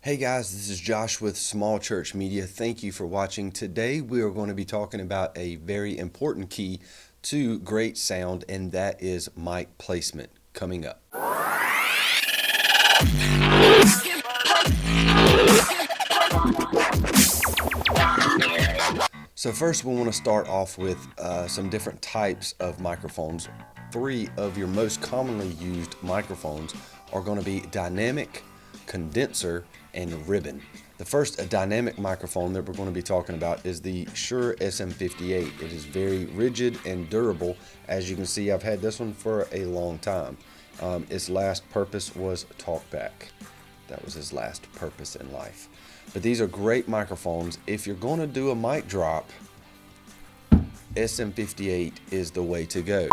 Hey guys, this is Josh with Small Church Media. Thank you for watching. Today we are going to be talking about a very important key to great sound, and that is mic placement coming up. So first we want to start off with some different types of microphones. Three of your most commonly used microphones are going to be dynamic, condenser, and ribbon. The first dynamic microphone that we're going to be talking about is the Shure Sm58. It is very rigid and durable. As you can see, I've had this one for a long time. Its last purpose was talkback. That was his last purpose in life. But these are great microphones. If you're going to do a mic drop, Sm58 is the way to go.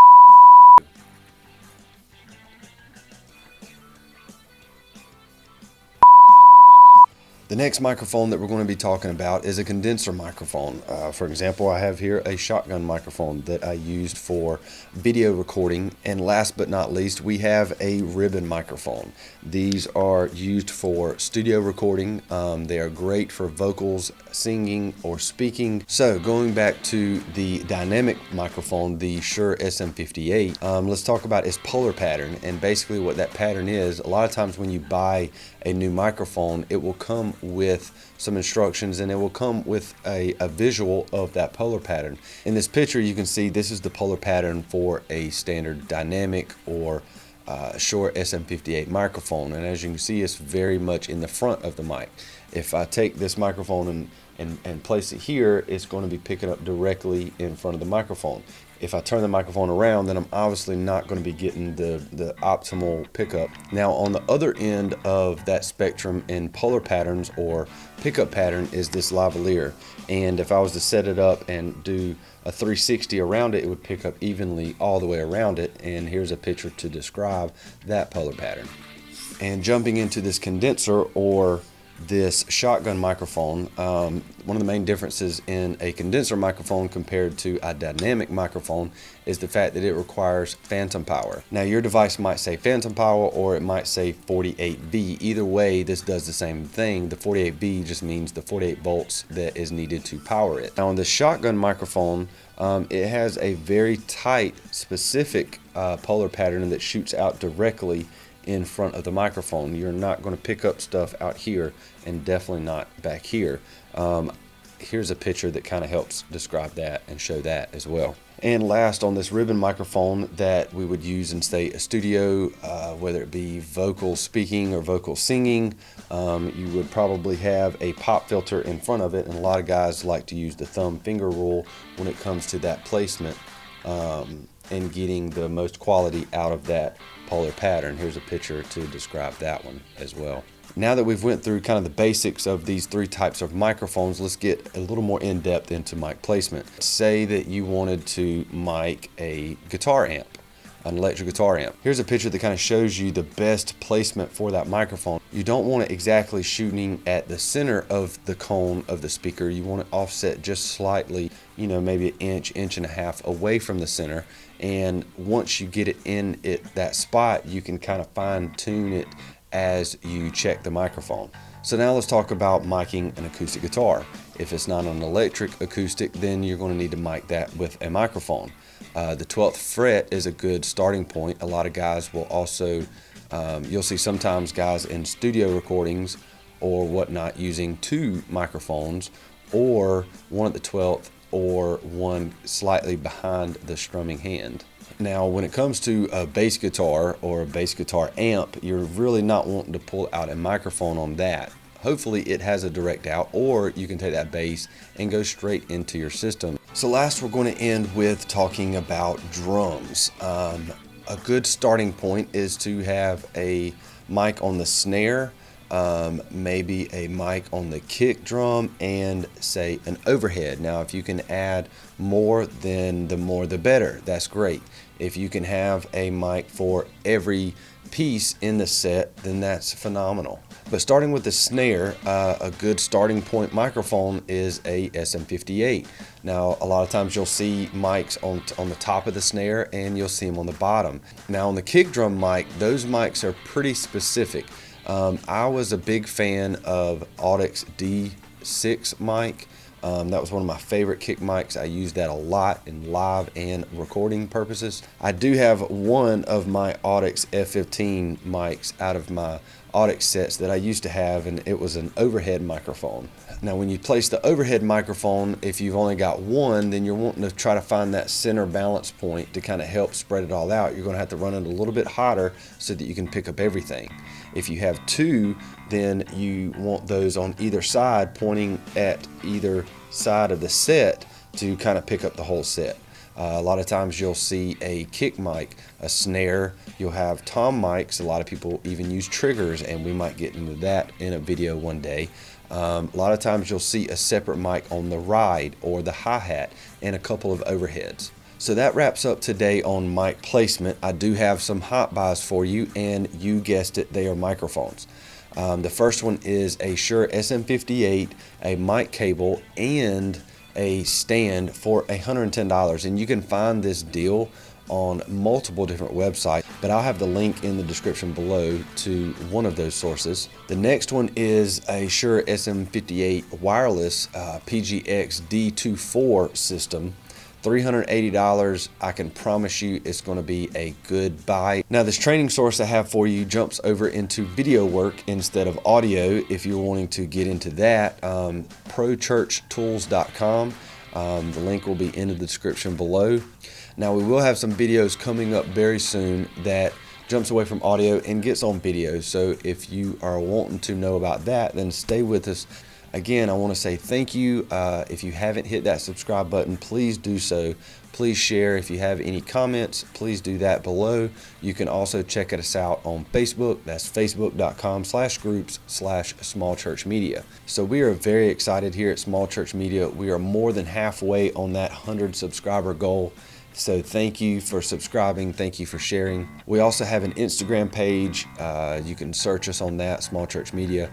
The next microphone that we're going to be talking about is a condenser microphone. For example, I have here a shotgun microphone that I used for video recording. And last but not least, we have a ribbon microphone. These are used for studio recording. They are great for vocals, singing, or speaking. So going back to the dynamic microphone, the Shure Sm58, let's talk about its polar pattern. And basically what that pattern is, a lot of times when you buy a new microphone, it will come with some instructions and it will come with a visual of that polar pattern. In this picture you can see this is the polar pattern for a standard dynamic or Shure Sm58 microphone, and as you can see it's very much in the front of the mic. If I take this microphone and place it here, it's going to be picking up directly in front of the microphone. If I turn the microphone around, then I'm obviously not going to be getting the optimal pickup. Now on the other end of that spectrum in polar patterns or pickup pattern is this lavalier, and if I was to set it up and do a 360 around it, it would pick up evenly all the way around it, and here's a picture to describe that polar pattern. And jumping into this condenser or this shotgun microphone, one of the main differences in a condenser microphone compared to a dynamic microphone is the fact that it requires phantom power. Now your device might say phantom power or it might say 48V. Either way, this does the same thing. The 48V just means the 48 volts that is needed to power it. Now on the shotgun microphone, it has a very tight, specific polar pattern that shoots out directly in front of the microphone. You're not going to pick up stuff out here and definitely not back here. Here's a picture that kind of helps describe that and show that as well. And last, on this ribbon microphone that we would use in, say, a studio, whether it be vocal speaking or vocal singing, you would probably have a pop filter in front of it, and a lot of guys like to use the thumb finger rule when it comes to that placement and getting the most quality out of that polar pattern. Here's a picture to describe that one as well. Now that we've went through kind of the basics of these three types of microphones, let's get a little more in depth into mic placement. Say that you wanted to mic a guitar amp, an electric guitar amp. Here's a picture that kind of shows you the best placement for that microphone. You don't want it exactly shooting at the center of the cone of the speaker. You want it offset just slightly, maybe an inch, inch and a half away from the center. And once you get it in that spot, you can kind of fine tune it as you check the microphone. So now let's talk about miking an acoustic guitar. If it's not an electric acoustic, then you're going to need to mic that with a microphone. The 12th fret is a good starting point. A lot of guys will also, you'll see sometimes guys in studio recordings or whatnot using two microphones, or one at the 12th or one slightly behind the strumming hand. Now when it comes to a bass guitar or a bass guitar amp, you're really not wanting to pull out a microphone on that. Hopefully it has a direct out, or you can take that bass and go straight into your system. So last, we're going to end with talking about drums. A good starting point is to have a mic on the snare, maybe a mic on the kick drum, and say an overhead. Now if you can add more, then the more the better. That's great. If you can have a mic for every piece in the set, then that's phenomenal. But starting with the snare, a good starting point microphone is a SM58. Now a lot of times you'll see mics on the top of the snare, and you'll see them on the bottom. Now on the kick drum mic, those mics are pretty specific. I was a big fan of Audix D6 mic. That was one of my favorite kick mics. I use that a lot in live and recording purposes. I do have one of my Audix F15 mics out of my Audix sets that I used to have, and it was an overhead microphone. Now when you place the overhead microphone, if you've only got one, then you're wanting to try to find that center balance point to kind of help spread it all out. You're going to have to run it a little bit hotter so that you can pick up everything. If you have two, then you want those on either side pointing at either side of the set to kind of pick up the whole set. A lot of times you'll see a kick mic, a snare, you'll have tom mics. A lot of people even use triggers, and we might get into that in a video one day. A lot of times you'll see a separate mic on the ride or the hi-hat and a couple of overheads. So that wraps up today on mic placement. I do have some hot buys for you, and you guessed it, they are microphones. The first one is a Shure Sm58, a mic cable, and a stand for $110, and you can find this deal on multiple different websites, but I'll have the link in the description below to one of those sources. The next one is a Shure Sm58 wireless PGX D24 system. $380. I can promise you it's going to be a good buy. Now this training source I have for you jumps over into video work instead of audio. If you're wanting to get into that, prochurchtools.com. The link will be in the description below. Now we will have some videos coming up very soon that jumps away from audio and gets on video. So if you are wanting to know about that, then stay with us. Again, I want to say thank you. If you haven't hit that subscribe button, please do so. Please share. If you have any comments, please do that below. You can also check us out on Facebook. That's facebook.com/groups/smallchurchmedia. So we are very excited here at Small Church Media. We are more than halfway on that 100 subscriber goal. So thank you for subscribing. Thank you for sharing. We also have an Instagram page. You can search us on that, Small Church Media.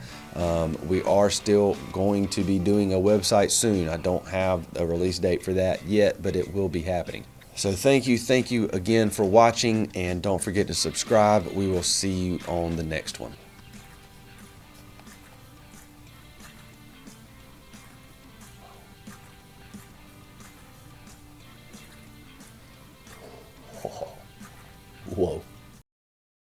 We are still going to be doing a website soon. I don't have a release date for that yet, but it will be happening. So thank you again for watching, and don't forget to subscribe. We will see you on the next one.